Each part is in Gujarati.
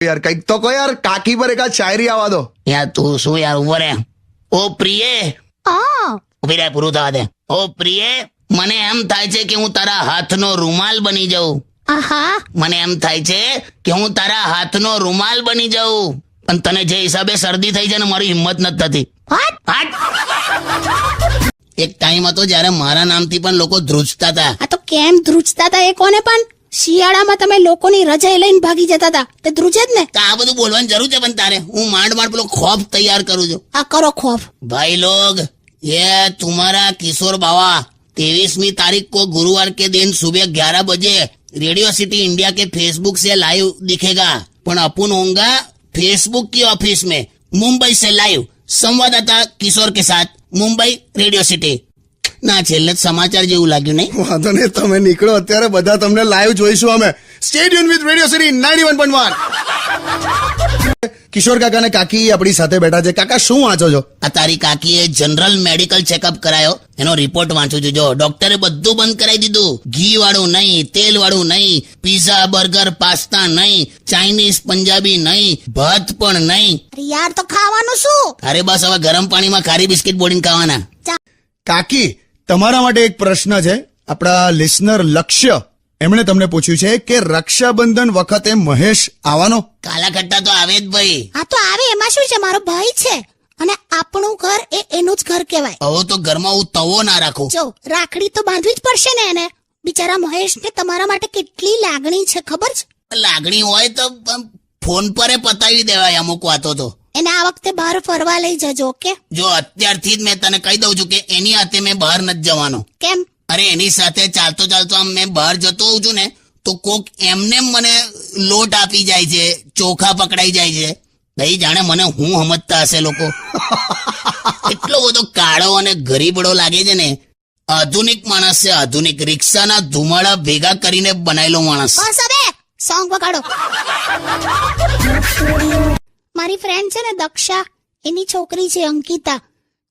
यार कईक तो को यार काकी पर एक शायरी आवा दो યાર તું શું યાર ઉભો રે. ઓ પ્રિયે ઉભી રહે, પૂરું થવા દે. ઓ પ્રિયે, મને એમ થાય છે કે હું તારા હાથનો રૂમાલ બની જાઉં. મને એમ થાય છે કે હું તારા હાથનો રૂમાલ બની જાઉં, પણ તને જે હિસાબે શરદી થઈ છે ને મારી હિંમત નથી થતી. એક ટાઈમ હતો જયારે મારા નામથી પણ લોકો ધ્રુજતા હતા. આ તો કેમ ધ્રુજતા હતા એ કોને? પણ શિયાળામાં તમે લોકોની રજા લઈને ભાગી જતા હતા, તે ધ્રુજે જ ને. તો આ બધું બોલવાની જરૂર છે પણ તારે? હું માંડ પેલો ખોફ તૈયાર કરું છું. આ કરો ખોફ. भाई लोग, ये तुम्हारा किशोर बाबा 23वीं तारीख को गुरुवार के दिन सुबह 11 बजे रेडियो सिटी इंडिया के फेसबुक से लाइव दिखेगा. पण अपन होगा फेसबुक की ऑफिस में मुंबई से लाइव संवाददाता किशोर के साथ मुंबई रेडियो सिटी. ના છેલ્લે સમાચાર જેવું લાગ્યું નહીં? વાંધો નહીં, તમે નીકળો અત્યારે, બધા તમને લાઈવ જોઈશું અમે. Stay tune with radio city 91.1. કિશોર કાકા ને કાકી આપણી સાથે બેઠા છે. કાકા શું વાંચો છો? આ તારી કાકીએ જનરલ મેડિકલ ચેકઅપ કરાયો, એનો રિપોર્ટ વાંચું છું. જો ડોક્ટરે બધું બંધ કરાવી દીધું. ઘી વાળું નહીં, તેલ વાળું નહીં, પીઝા બર્ગર પાસ્તા નહીં, ચાઇનીઝ પંજાબી નહીં, ભાત પણ નહીં. યાર તો ખાવાનું શું? અરે બસ હવે ગરમ પાણીમાં ખારી બિસ્કિટ બોડીને ખાવાના. કાકી, તમારા માટે એક પ્રશ્ન છે. આપણા લિસનર લક્ષ્ય એમણે તમને પૂછ્યું છે કે રક્ષાબંધન વખતે મહેશ આવવાનો? કાલા ખટ્ટા તો આવે જ ભાઈ. આ તો આવે, એમાં શું છે? મારો ભાઈ છે અને આપણું ઘર એ એનું જ ઘર કહેવાય. હવે તો ઘરમાં હું તવો ના રાખું. જો રાખડી તો બાંધવી જ પડશે ને એને. બિચારા મહેશને તમારા માટે કેટલી લાગણી છે ખબર છે? લાગણી હોય તો ફોન પર પતાવી દેવાય અમુક વાતો તો. એને આ વખતે બહાર ફરવા લઈ જજો. ઓકે? જો અત્યારથી જ મેં તને કહી દઉં છું કે એની હાથે મેં બહાર નથી જવાનો. કેમ? અરે એની સાથે ચાલતો ચાલતો આમ મેં બહાર જતો હોઉં છું ને તો કોક એમને મને લોટ આપી જાય છે, ચોખા પકડાઈ જાય છે. ભાઈ જાણે મને હું સમજતા હશે લોકો. એટલો બધો કાળો અને ગરીબડો લાગે છે ને. આધુનિક માણસ છે, આધુનિક. રિક્ષાના ધુમાડા ભેગા કરીને બનાયેલો માણસ. બસ હવે સોંગ વગાડો. મારી ફ્રેન્ડ છે ને દક્ષા, એની છોકરી છે અંકિતા,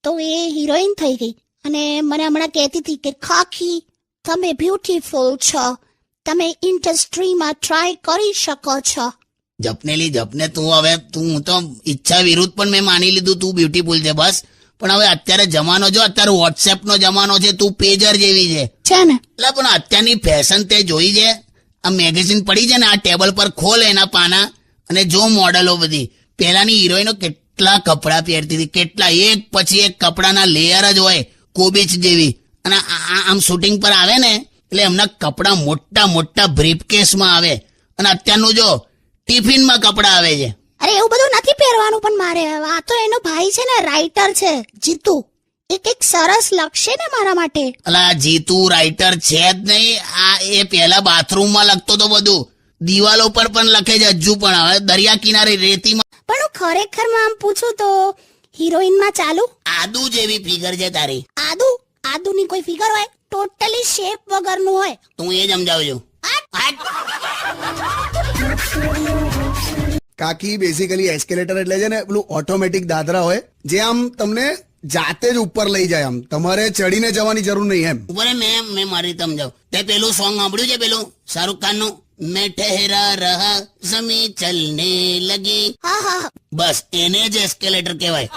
તો એ હિરોઈન થઈ ગઈ અને મને હમણાં કહેતી હતી કે ખાખી તમે બ્યુટીફુલ છો, તમે ઇન્ડસ્ટ્રીમાં ટ્રાય કરી શકો છો. જપનેલી જપને તું. હવે તું તો ઈચ્છા વિરુદ્ધ પણ મેં માની લીધું તું બ્યુટીફુલ છે બસ. પણ હવે અત્યારે જમાનો જો, અત્યારે વોટ્સએપ નો જમાનો છે. તું પેજર જેવી છે ને. એટલે પણ અત્યારની ફેશન તે જોઈ છે? આ મેગેઝિન પડી છે ને, આ ટેબલ પર ખોલ એના પાના અને જો મોડેલો બધી. પહેલાની હિરોઈનો કેટલા કપડા પહેરતી હતી, કેટલા એક પછી એક કપડાના લેયર જ હોય, કોબીચ જેવી. અને આમ શૂટિંગ પર આવે ને એટલે એમના કપડા મોટા મોટા બ્રીફકેસમાં આવે. અને અત્યારનું જો ટિફિનમાં કપડા આવે છે. અરે એવું બધું નથી પહેરવાનું. પણ મારે આ તો એનો ભાઈ છે ને, રાઇટર છે જીતુ, એક સરસ લખશે ને મારા માટે. અલા જીતુ રાઇટર છે જ નહીં. આ એ પહેલા બાથરૂમમાં લખતો તો બધું, દિવાલો પર પણ લખે છે હજુ પણ. હવે દરિયા કિનારે રેતીમાં. પણ હું ખરેખરમાં આમ પૂછું તો હિરોઈનમાં ચાલુ? આદુ જેવી ફિગર છે તારી. આદુની કોઈ ફિગર હોય? ટોટલી શેપ વગરનું હોય. તું એ સમજાવજો. કાકી બેઝિકલી એસ્કેલેટર એટલે છે ને પેલું ઓટોમેટિક દાદરા હોય જે આમ તમને જાતે જ ઉપર લઈ જાય. આમ તમારે ચડીને જવાની જરૂર નહીં એમ. ઉપર મેં મારી સમજાવ. તે પેલું સોંગ સાંભળ્યું છે પેલું શાહરુખ ખાન નું, મેં ઠહેરા રહા ઝમી ચલને લગી? હા. બસ એને જ એસ્કેલેટર કહેવાય.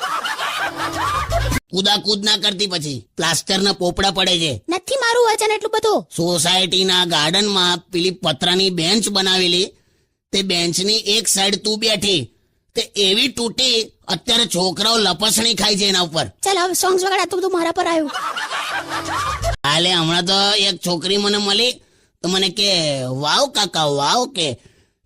કૂદાકૂદ ના કરતી પછી પ્લાસ્ટર ના પોપડા પડે છે. નથી મારું વજન એટલું બધું. સોસાયટીના ગાર્ડનમાં પેલી પતરાની બેન્ચ બનાવેલી, તે બેન્ચની એક સાઈડ તું બેઠી, તે એવી તૂટી અત્યારે છોકરાઓ લપસણી ખાય છે એના ઉપર. ચાલ હવે સોંગ્સ વગાડ. આ તો બધું મારા પર આવ્યું. હાલે હમણાં તો એક છોકરી મને મળી તો મને કે વાવ કાકા વાવ, કે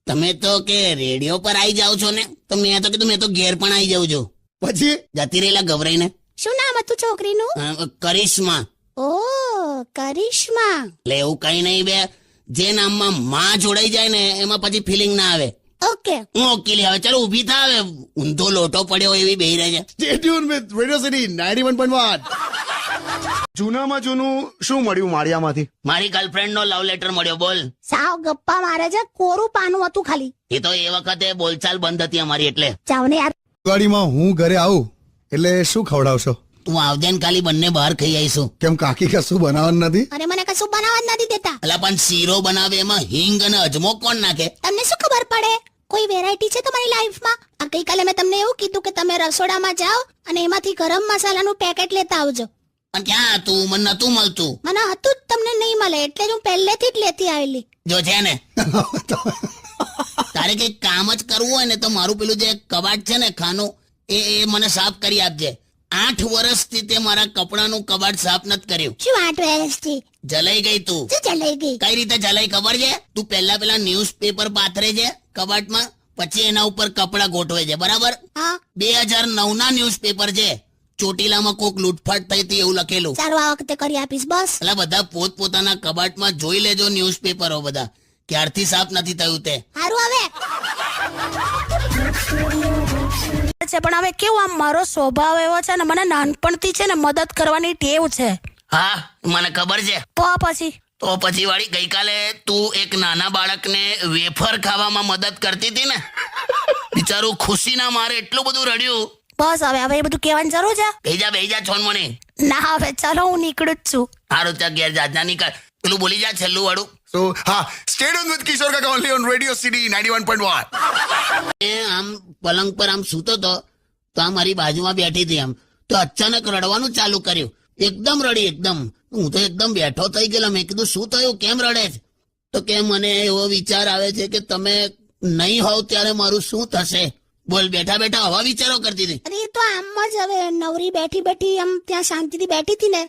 તમે તો કે રેડિયો પર આવી જાવ છો ને. તો મેં તો કીધું મેં તો ઘેર પણ આવી જાઉં છું. પછી જતી રહેલા ગભરાઈને. શું નામ હતું છોકરીનું? કરિશ્મા. ઓ કરિશ્મા. એટલે એવું કઈ નહીં બે, જે નામમાં માં જોડાઈ જાય ને એમાં પછી ફિલિંગ ના આવે. ઓકે હું ઓકેલી. હવે ચાલો ઉભી થા. હવે ઊંધો લોટો પડ્યો એવી બેહી રહે છે. Stay tune with radio city 91.1. જૂનામાં જૂનું શું મળ્યું માળિયામાંથી? મારી ગર્લફ્રેન્ડ નો લવ લેટર મળ્યો. બોલ. સાવ ગપ્પા મારે છે. કોરું પાનું હતું ખાલી. એ તો એ વખતે બોલચાલ બંધ હતી અમારી એટલે. જાવ ને યાર. દિવાળીમાં હું ઘરે આવું એટલે શું ખવડાવશો? તું આવજે ને ખાલી બંને બહાર ખાઈ આવીશું. કેમ કાકી કશું બનાવવાનું નથી? અરે મને કશું બનાવવા જ નથી દેતા. અલા પણ શીરો બનાવે એમાં હિંગ અને અજમો કોણ નાખે? તમને શું ખબર પડે? કોઈ વેરાયટી છે તમારી લાઈફમાં? આ ગઈકાલે મેં તમને એવું કીધું કે તમે રસોડામાં જાઓ અને એમાંથી ગરમ મસાલાનું પેકેટ લેતા આવજો. પણ ક્યાં હતું? મને નતું મળતું. મને હતું જ, તમને નહીં મળે એટલે જ હું પહેલેથી જ લેતી આવેલી. જો છે ને તારે કઈ કામ જ કરવું હોય ને તો મારું પેલું જે કબાટ છે ને ખાનું એ મને સાફ કરી આપજે. 8 વર્ષથી તે મારા કપડાનું કબાટ સાફ નથી કર્યું. શું 8 વર્ષથી? જલાઈ ગઈ તું. શું ચલાઈ ગઈ? કઈ રીતે જલાઈ ખબર છે? તું પેલા ન્યૂઝપેપર પાથરે છે કબાટમાં, પછી એના ઉપર કપડા ગોઠવે છે, બરાબર? હા 2009 ના ન્યૂઝપેપર છે. ચોટીલામાં કોક લૂંટફાટ થઈ હતી એવું લખેલું. સારું, આ વખતે કરી આપીશ બસ. એટલે બધા પોતપોતાના કબાટમાં જોઈ લેજો ન્યૂઝપેપરો બધા ક્યારથી સાફ નથી થયું તે. સારું હવે છે પણ હવે કેવું આમ મારો સ્વભાવ એવો છે ને, મને નાનપણથી છે ને મદદ કરવાની ટેવ છે. હા મને ખબર છે. તો પછી વાળી ગઈકાલે તું એક નાના બાળકને વેફર ખાવામાં મદદ કરતી હતી ને, બિચારું ખુશીના મારે એટલું બધું રડ્યું. બસ હવે એ બધું કહેવાની જરૂર છે? બેહી જા છોન મને. ના હવે ચાલો હું નીકળું જ છું. હારું ચા ઘેર જાજના નીકળ. પેલું બોલી જા છેલ્લું વાળું. So, stay tuned with Kishore Kaka only on Radio City 91.1. એ આમ પલંગ પર આમ સૂતો તો આ મારી બાજુમાં બેઠી હતી આમ, તો અચાનક રડવાનું ચાલુ કર્યું. એકદમ રડી, એકદમ. હું તો એકદમ બેઠો થઈ ગયેલો. મેં કીધું શું થયું, કેમ રડે છે? તો કે મને એવો વિચાર આવે છે કે તમે નહીં હોવ ત્યારે મારું શું થશે. બોલ, બેઠા બેઠા આવા વિચારો કરતી હતી. અરે એ તો આમ જ હવે નવરી બેઠી બેઠી આમ ત્યાં શાંતિથી બેઠી હતી ને,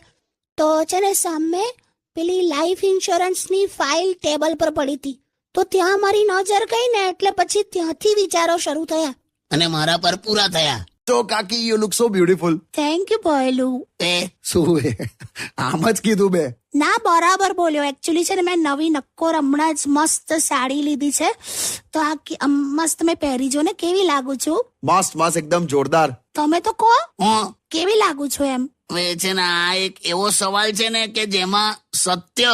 તો છે ને સામે પેલી લાઈફ ઇન્સ્યોરન્સની ફાઇલ ટેબલ પર પડી હતી, તો ત્યાં મારી નજર ગઈ ને એટલે પછી ત્યાંથી વિચારો શરૂ થયા અને મારા પર પૂરા થયા. So, Kaki, you look so beautiful. Thank you બોયલું. એ શું હે? આમ જ કીધું બે. ના બરાબર બોલ્યો. એકચ્યુઅલી છે ને મેં નવી નક્કોર હમણાં જ મસ્ત સાડી લીધી છે, તો આ મસ્ત મેં પહેરી જો ને, કેવી લાગુ છું? મસ્ત મસ્ત એકદમ જોરદાર. તમે તો કહો હું કેવી લાગુ છું એમ. હવે છે ને આ એક એવો સવાલ છે ને કે જેમાં સત્ય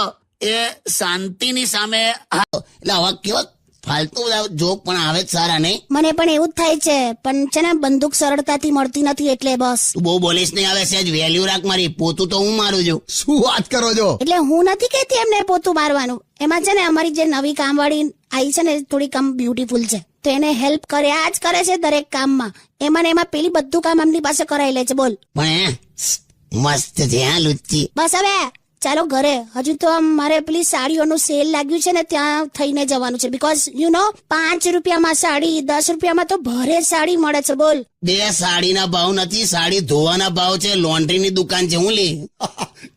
એ શાંતિની સામે એટલે આવા કેવા ફાલતુ જોક પણ આવે જ સારા નહીં. મને પણ એવું જ થાય છે, પણ છે ને બંદૂક સરળતાથી મળતી નથી એટલે બસ. તું બહુ બોલીશ નહીં, આવે સેજ વેલ્યુ રાખ. મારી પોતું તો હું મારું છું. શું વાત કરો છો? એટલે હું નથી કહેતી એમને પોતું મારવાનું. એમાં છે ને અમારી જે નવી કામવાળી આવી છે ને થોડીક આમ બ્યુટીફુલ છે, તો એને હેલ્પ કર્યા જ કરે છે દરેક કામમાં. એમાં ને એમાં પેલી બધું કામ એમની પાસે કરાવી લે છે. બોલ. પણ મસ્ત છે હા લુચ્ચી. બસ હવે ચાલો ઘરે. હજુ તો આમ મારે પેલી સાડીઓનું સેલ લાગ્યું છે ને ત્યાં થઈને જવાનું છે, બીકોઝ યુ નો 5 રૂપિયામાં સાડી, 10 રૂપિયામાં તો ભરે સાડી મળે છે. બોલ. બે સાડીના ભાવ નથી, સાડી ધોવાના ભાવ છે. લોન્ડ્રીની દુકાન છે. હું લી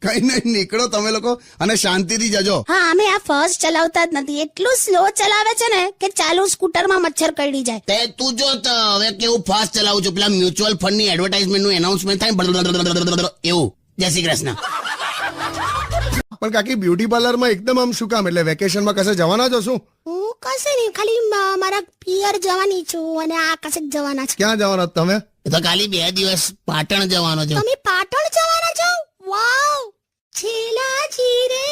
કઈ નહીં, નીકળો તમે લોકો અને શાંતિથી જજો. હા, અમે આ ફર્સ્ટ ચલાવતા જ નથી. એટલું સ્લો ચલાવે છે ને કે ચાલુ સ્કૂટરમાં મચ્છર કરડી જાય. તે તું જો તો હવે કેવું ફાસ્ટ ચલાવું છું. પેલા મ્યુચ્યુઅલ ફંડ ની એડવર્ટાઇઝમેન્ટ નું એનાઉન્સમેન્ટ થાય એવું. જય શ્રી કૃષ્ણ. પણ કાકી બ્યુટી પાર્લરમાં એકદમ આમ શું કામ? એટલે વેકેશનમાં કશે જવાના છો શું? હું કશે નહીં, ખાલી મારા પિયર જવાની છું અને આ કશે જવાના છે. ક્યાં જવાના તમે? એ તો ખાલી 2 દિવસ પાટણ જવાનો છે. તમે પાટણ જવાના છો? વાવ. છેલાજી રે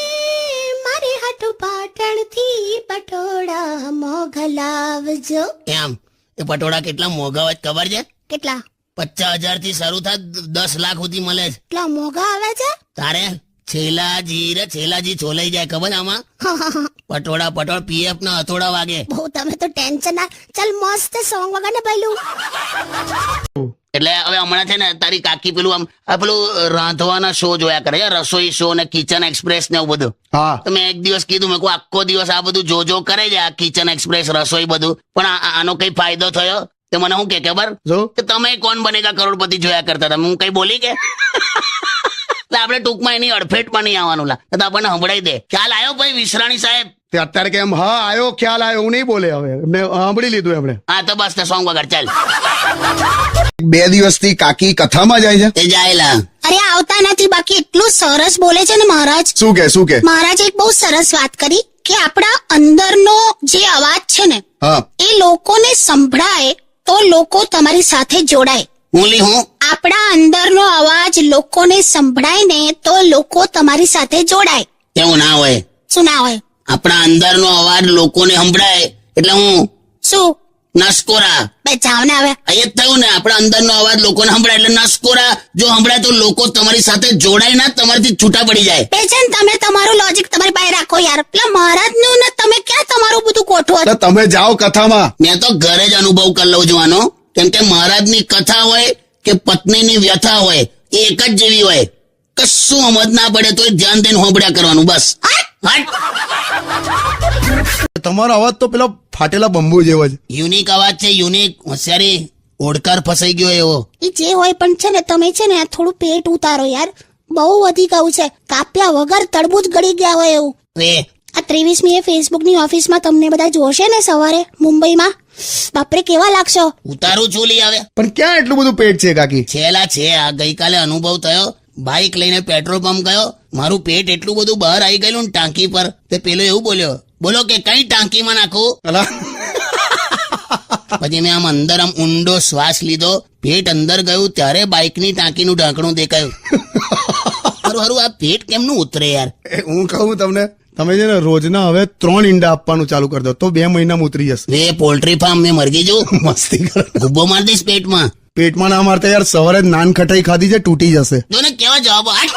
મારે હાટુ પાટણ થી પટોળા મોગલાવજો. એમ એ પટોળા કેટલા મોંઘા હોય ખબર છે? કેટલા? 50,000 થી શરૂ થાય, 10 લાખ સુધી મળે છે. કેટલા મોંઘા આવે છે? તારે છેલાજી છોલાઈ જાય ખબર છે આમાં? પટોળ પીએફ ના હથોડા વાગે. બહુ તમે તો ટેન્શન ના. ચાલ મસ્ત સોંગ વગાડને પહેલું. એટલે હવે હમણાં છે ને તારી કાકી પેલું રાંધવાના શો જોયા કરે છે, રસોઈ શો ને કિચન એક્સપ્રેસ ને એવું બધું. હા. તો મેં એક દિવસ કીધું, મેં કહું આખો દિવસ આ બધું જો કરે છે, આ કિચન એક્સપ્રેસ રસોઈ બધું, પણ આનો કઈ ફાયદો થયો? તે મને શું કે ખબર કે તમે કોણ બનેગા કરોડપતિ જોયા કરતા હતા. હું કઈ બોલી કે એટલે આપણે ટૂંકમાં એની અડફેટમાં નહીં આવવાનું. લા તો આપણને સંભળાઈ દે. ખ્યાલ આવ્યો ભાઈ વિશ્રાણી સાહેબ? તે અત્યારે કેમ હા આવ્યો, ખ્યાલ આવ્યો, હું નહીં બોલે. હવે એમને સાંભળી લીધું એમણે. હા તો બસ તે સોંગ વગાડ ચાલ. 2 દિવસથી કાકી કથામાં જાય છે. તે જાયલા. અરે આવતા નથી, બાકી એટલું સરસ બોલે છે ને મહારાજ. શું કે મહારાજે એક બહુ સરસ વાત કરી કે આપણા અંદરનો જે અવાજ છે ને હા, એ લોકોને સંભળાય તો લોકો તમારી સાથે જોડાય. હું આપણા અંદરનો અવાજ લોકોને સંભળાય ને તો લોકો તમારી સાથે જોડાય. એવું ના હોય. શું ના હોય? આપણા અંદરનો અવાજ લોકોને સંભળાય એટલે હું શું? નસકોરા બે જાવ ને હવે એ જ થયું ને, આપણા અંદરનો અવાજ લોકોને સંભળાય એટલે નસકોરા. જો સંભળાય તો લોકો તમારી સાથે જોડાય ના, તમારાથી છૂટા પડી જાય. બે છે ને તમે તમારું લોજિક તમારી પાસે રાખો યાર. પેલા મહારાજનું ને તમે ક્યાં તમારું બધું ગોઠવો છો? એટલે તમે જાઓ કથામાં. મેં તો ઘરે જ અનુભવ કરી લઉં છું આનો, કેમ કે મહારાજની કથા હોય કે પત્નીની વ્યથા હોય એ એક જ જેવી હોય. કશું સમજ ના પડે તો ધ્યાન દઈને હોંભળ્યા કરવાનું બસ. હટ. તમારો અવાજ તો પેલો ફાટેલા બંબુ જેવો છે. યુનિક અવાજ છે, યુનિક. હોશિયારી, ઓડકાર ફસાઈ ગયો એવો. એ જે હોય પણ છે ને તમે છે ને આ થોડું પેટ ઉતારો યાર. બહુ વધી ગયું છે, કાપ્યા વગર તડબૂચ ગળી ગયા હોય એવું. રે આ 23મી ફેસબુકની ઓફિસમાં તમને બધા જોશે ને સવારે મુંબઈમાં, બાપરે કેવા લાગશો. ઉતારું છું લી આવે. પણ ક્યાં એટલું બધું પેટ છે કાકી? છેલા છે. આ ગઈકાલે અનુભવ થયો. બાઇક લઈને પેટ્રોલ પંપ ગયો, મારું પેટ એટલું બધું બહાર આવી ગયેલું ને ટાંકી પર. તે પેલો એવું બોલ્યો, બોલો કે કઈ ટાંકીમાં નાખું. અલા, પછી મેં આમ અંદર આમ ઊંડો શ્વાસ લીધો, પેટ અંદર ગયું ત્યારે બાઇકની ટાંકીનું ઢાંકણું દેખાયું. હારું હારું, આ પેટ કેમનું ઉતરે યાર. હું કહું તમને, તમે છે ને રોજના હવે 3 ઈંડા આપવાનું ચાલુ કરી દો તો 2 મહિનામાં ઉતરી જશે. રે પોલ્ટ્રી ફાર્મ મેં મરગી જવું. મસ્તી કરો. ગુબ્બો માર દઈશ પેટમાં. પેટમાં ના મારતા યાર, સવારે જ નાન ખટાઈ ખાધી છે, તૂટી જશે. જો ને કેવા જવાબો. હટ.